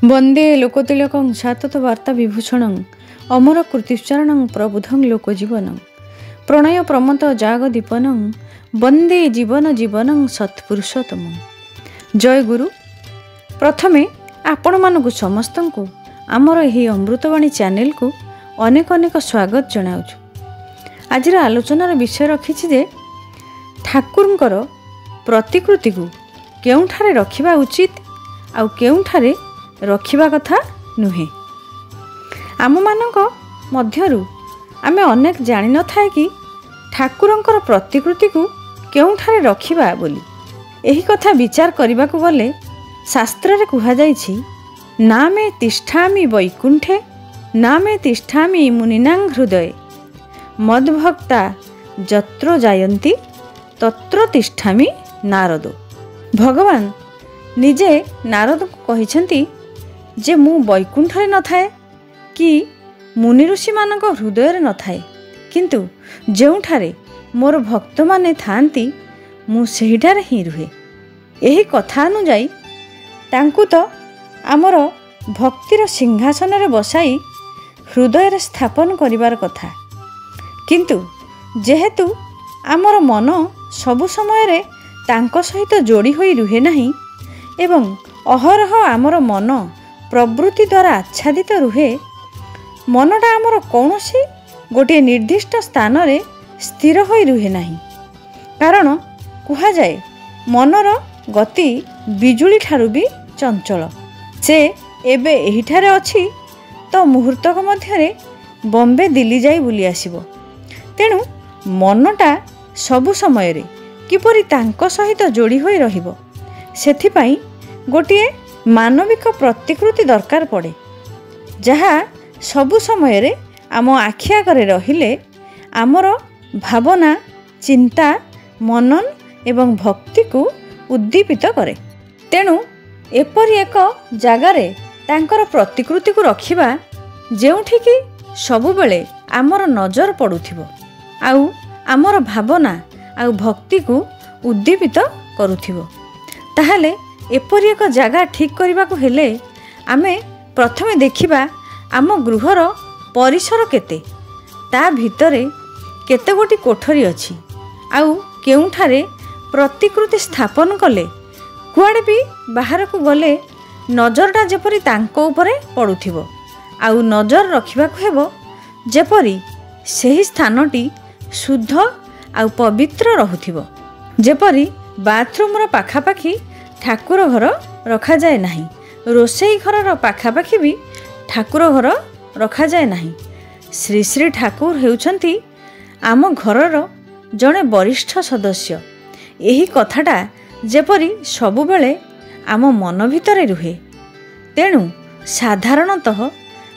वंदे लोकतिलकं शाततवार्ता विभूषणं अमर कृतिश्चरणं प्रबुधं लोकजीवनं प्रणय प्रमथ जागदीपनं वंदे जीवन जीवनं सत्पुरुषोत्तमं। जय गुरु। प्रथमे आपण मानकु समस्तंकु आमर एही अमृतवाणी चैनल को अनेक अनेक स्वागत जनाउछु। आजिर आलोचनार विषय रखिछि जे ठाकुरंकर प्रतिकृति को केउठारे रखिबा उचित आउ केउठारे रखिबा कथा नुहे। आम मानक मध्यरु आमे अनेक जानि न थाए कि ठाकुरंकर प्रतिकृति को केउठारे रखिबा बोली। एही कथा विचार करबा को गले शास्त्र रे कुहा जाइछि, नामे तिष्ठामि वैकुंठे नामे तिष्ठामि मुनिनां हृदये मद्भक्ता जत्र जायन्ति तत्र तिष्ठामि नारदो। भगवान निजे नारद को कहिछन्ति जे मु वैकुंठरे न थाए कि मुनि ऋषि मानक हृदय न थाए, किंतु जेउठारे मोर भक्त माने थांती मु सेहिठारे ही रुहे। एही कथा अनुजाई तांकु तो आमर भक्तिर सिंहासन रे बसाई हृदय रे स्थापन करिवार कथा, किंतु जेहेतु आमर मन सबु समय रे तांको सहित जोड़ी होई रुहे नहीं एवं अहरह आमर मन प्रवृत्ति द्वारा आच्छादित रुहे, मनटा आमर कौनसी गोटे निर्दिष्ट स्थान रे स्थिर होई रुहे नहीं। कारण कुहा जाए मनर गति बिजुली ठारू भी चंचल। से एबे एहिठारे अछि तो मुहूर्तक मध्यरे बॉम्बे दिल्ली जाई बुली आसिबो। तेणु मनटा सबु समय रे किपरि तांको सहित जोड़ी होई रहिबो, सेथिपाई गोटिए मानविक प्रतिकृति दरकार पड़े, जहा सबु समय रे आम आखि आगरे रहिले आमर भावना चिंता मनन एवं भक्ति को उद्दीपित करे। तेणु एपरि एक जगारे तांकर प्रतिकृति को रखिबा जेउठी कि सबु बेले आमर नजर पड़ुथिबो आउ आमर भावना आउ भक्ति को उद्दीपित करुथिबो। ताहाले एपरि एक जगह ठीक करबा को हेले आमे प्रथमे देखिबा आम गृहर परिसर केते, ता भितरे केते गोटी कोठरी अछि आउ केउठारे प्रतिकृति स्थापन कले कुआडे भी बाहर को गले नजरटा जेपरि तांको उपरे पड़ुथिबो आउ नजर रखिबा को हेबो जेपरि सेही स्थानटी शुद्ध आउ पवित्र रहुथिबो। जेपरि बाथरूम रो पाखापाखी ठाकुर घर रखा जाए नहीं, रोषेई घर पाखापाखी भी ठाकुर घर रखा जाए नहीं। श्री श्री ठाकुर हेउछंती आम घरर जड़े वरिष्ठ सदस्य। यही कथाटा जेपरि सबुबेले आम मन भितरे रुहे। तेणु साधारणतः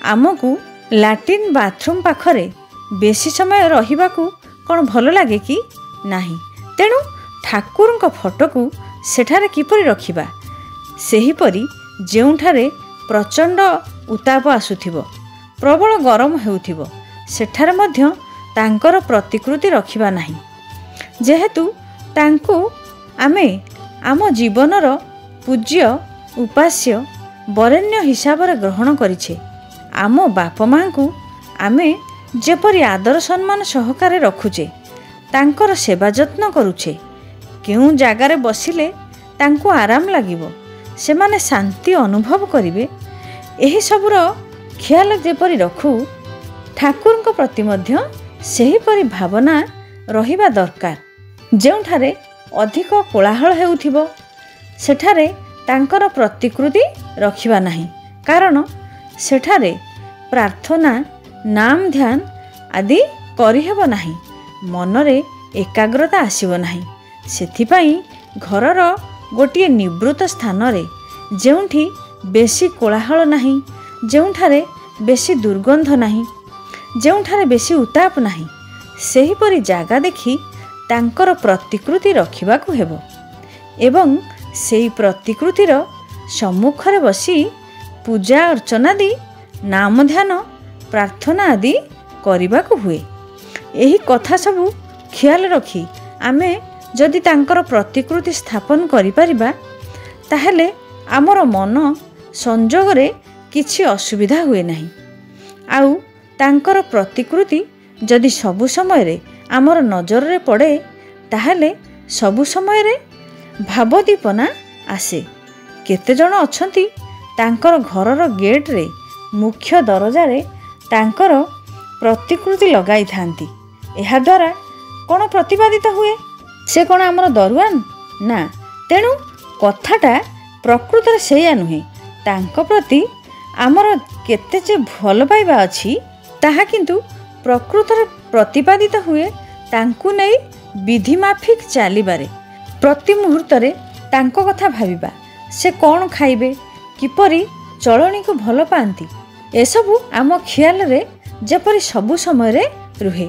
आमको लैट्रिन बाथरूम पाखरे बेसी समय रहिबाकू कौन भल लगे कि नहीं। तेणु ठाकुर फोटो को सेठारे किपरि रखिबा, सेहीपरि जेउठारे प्रचंड उताप आसुथिबो प्रबल गरम हेउथिबो सेठारे मध्य तांकर प्रतिकृति रखिबा नहीं। जेहेतु तांकु आमे आम जीवनर पूज्य उपास्य वरेण्य हिसाब रे ग्रहण करिछे, आम बाप मां को आमे जेपरि आदर सम्मान सहकारे रखुचे, तांकर सेवा जत्न करुचे, केउ जगार बसिले तांको आराम लागिबो, से माने शांति अनुभव करिवे, एही सबुर ख्याल जेपरि रखु ठाकुर प्रति मध्य सेही परि भावना रहिबा दरकार। जेउठारे अधिक कोलाहल हेउथिबो सेठारे तांकर प्रतिकृति रखिबा नहीं, कारण सेठारे प्रार्थना नाम ध्यान आदि करिहेबो नहीं, मनरे एकाग्रता आसीबो नहीं। सेथिपाई घरर गोटिए निवृत्त स्थान रे जेउठी बेसी कोलाहल नहीं, जेउठारे बेसी दुर्गंध नहीं, जेउठारे बेसी उताप नहीं, सेही परि जागा देखि तांकर प्रतिकृति रखिबा को हेबो एवं सेही प्रतिकृतिर सम्मुख रे बसी पूजा अर्चना दी नाम ध्यान प्रार्थना आदि करिबा को हुए। एही कथा सबु ख्याल रखी आमे जदि तांकर प्रतिकृति स्थापन करि परिबा ताहेले आमर मन ସଂଯୋଗରେ କିଛି ଅସୁବିଧା ହୁଏ ନାହିଁ। ଆଉ ତାଙ୍କର ପ୍ରତିକୃତି ଯଦି ସବୁ ସମୟରେ ଆମର ନଜରରେ ପଡ଼େ ତାହେଲେ ସବୁ ସମୟରେ ଭାବଦୀପନା ଆସେ। କେତେଜଣ ଅଛନ୍ତି ତାଙ୍କର ଘରର ଗେଟ୍ରେ ମୁଖ୍ୟ ଦରଜାରେ ତାଙ୍କର ପ୍ରତିକୃତି ଲଗାଇଥାନ୍ତି। ଏହାଦ୍ୱାରା କ'ଣ ପ୍ରତିପାଦିତ ହୁଏ? ସେ କ'ଣ ଆମର ଦରୁଆନ? ନା। ତେଣୁ କଥାଟା ପ୍ରକୃତରେ ସେଇଆ ନୁହେଁ। ତାଙ୍କ ପ୍ରତି ଆମର କେତେ ଯେ ଭଲ ପାଇବା ଅଛି ତାହା କିନ୍ତୁ ପ୍ରକୃତରେ ପ୍ରତିପାଦିତ ହୁଏ ତାଙ୍କୁ ନେଇ ବିଧିମାଫିକ ଚାଲିବାରେ। ପ୍ରତି ମୁହୂର୍ତ୍ତରେ ତାଙ୍କ କଥା ଭାବିବା, ସେ କ'ଣ ଖାଇବେ, କିପରି ଚଳଣିକୁ ଭଲ ପାଆନ୍ତି, ଏସବୁ ଆମ ଖିଆଲରେ ଯେପରି ସବୁ ସମୟରେ ରୁହେ।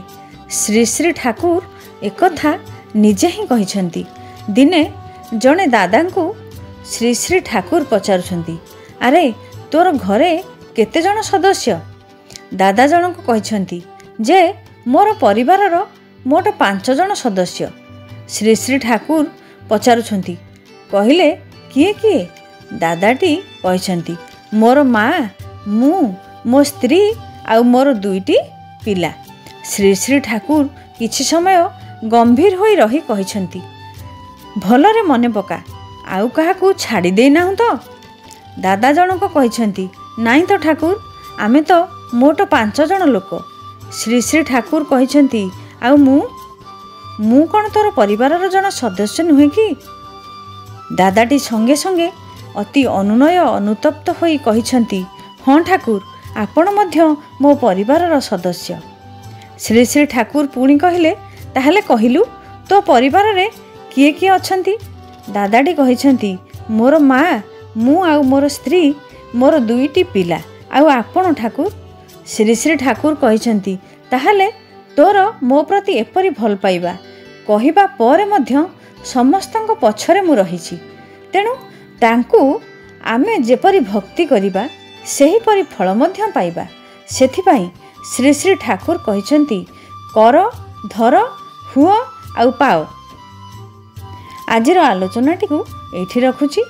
ଶ୍ରୀ ଶ୍ରୀ ଠାକୁର ଏକଥା ନିଜେ ହିଁ କହିଛନ୍ତି। ଦିନେ ଜଣେ ଦାଦାଙ୍କୁ ଶ୍ରୀ ଶ୍ରୀ ଠାକୁର ପଚାରୁଛନ୍ତି, ଆରେ ତୋର ଘରେ କେତେଜଣ ସଦସ୍ୟ? ଦାଦା ଜଣଙ୍କୁ କହିଛନ୍ତି ଯେ ମୋର ପରିବାରର ମୋଟ 5 ଜଣ ସଦସ୍ୟ। ଶ୍ରୀ ଶ୍ରୀ ଠାକୁର ପଚାରୁଛନ୍ତି, କହିଲେ କିଏ କିଏ? ଦାଦାଟି କହିଛନ୍ତି, ମୋର ମା, ମୁଁ, ମୋ ସ୍ତ୍ରୀ ଆଉ ମୋର 2ଟି ପିଲା। ଶ୍ରୀ ଶ୍ରୀ ଠାକୁର କିଛି ସମୟ ଗମ୍ଭୀର ହୋଇ ରହି କହିଛନ୍ତି, ଭଲରେ ମନେ ପକା, ଆଉ କାହାକୁ ଛାଡ଼ି ଦେଇନାହୁଁ ତ? ଦାଦା ଜଣକ କହିଛନ୍ତି, ନାଇଁ ତ ଠାକୁର, ଆମେ ତ ମୋଟ 5 ଜଣ ଲୋକ। ଶ୍ରୀ ଶ୍ରୀ ଠାକୁର କହିଛନ୍ତି, ଆଉ ମୁଁ କ'ଣ ତୋର ପରିବାରର ଜଣେ ସଦସ୍ୟ ନୁହେଁ କି? ଦାଦାଟି ସଙ୍ଗେ ସଙ୍ଗେ ଅତି ଅନୁନୟ ଅନୁତପ୍ତ ହୋଇ କହିଛନ୍ତି, ହଁ ଠାକୁର, ଆପଣ ମଧ୍ୟ ମୋ ପରିବାରର ସଦସ୍ୟ। ଶ୍ରୀ ଶ୍ରୀ ଠାକୁର ପୁଣି କହିଲେ, ତାହେଲେ କହିଲୁ ତୋ ପରିବାରରେ କିଏ କିଏ ଅଛନ୍ତି? ଦାଦାଟି କହିଛନ୍ତି, ମୋର ମା, ମୁଁ ଆଉ ମୋର ସ୍ତ୍ରୀ, ମୋର 2ଟି ପିଲା, ଆଉ ଆପଣ ଠାକୁର। ଶ୍ରୀ ଶ୍ରୀ ଠାକୁର କହିଛନ୍ତି, ତାହେଲେ ତୋର ମୋ ପ୍ରତି ଏପରି ଭଲ ପାଇବା କହିବା ପରେ ମଧ୍ୟ ସମସ୍ତଙ୍କ ପଛରେ ମୁଁ ରହିଛି। ତେଣୁ ତାଙ୍କୁ ଆମେ ଯେପରି ଭକ୍ତି କରିବା ସେହିପରି ଫଳ ମଧ୍ୟ ପାଇବା। ସେଥିପାଇଁ ଶ୍ରୀ ଶ୍ରୀ ଠାକୁର କହିଛନ୍ତି, କର, ଧର, ହୁଅ ଆଉ ପାଅ। ଆଜିର ଆଲୋଚନାଟିକୁ ଏଇଠି ରଖୁଛି।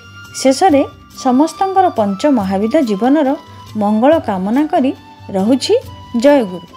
ଶେଷରେ ସମସ୍ତଙ୍କର ପଞ୍ଚ ମହାବିଧ ଜୀବନର ମଙ୍ଗଳ କାମନା କରି ରହୁଛି। ଜୟ ଗୁରୁ।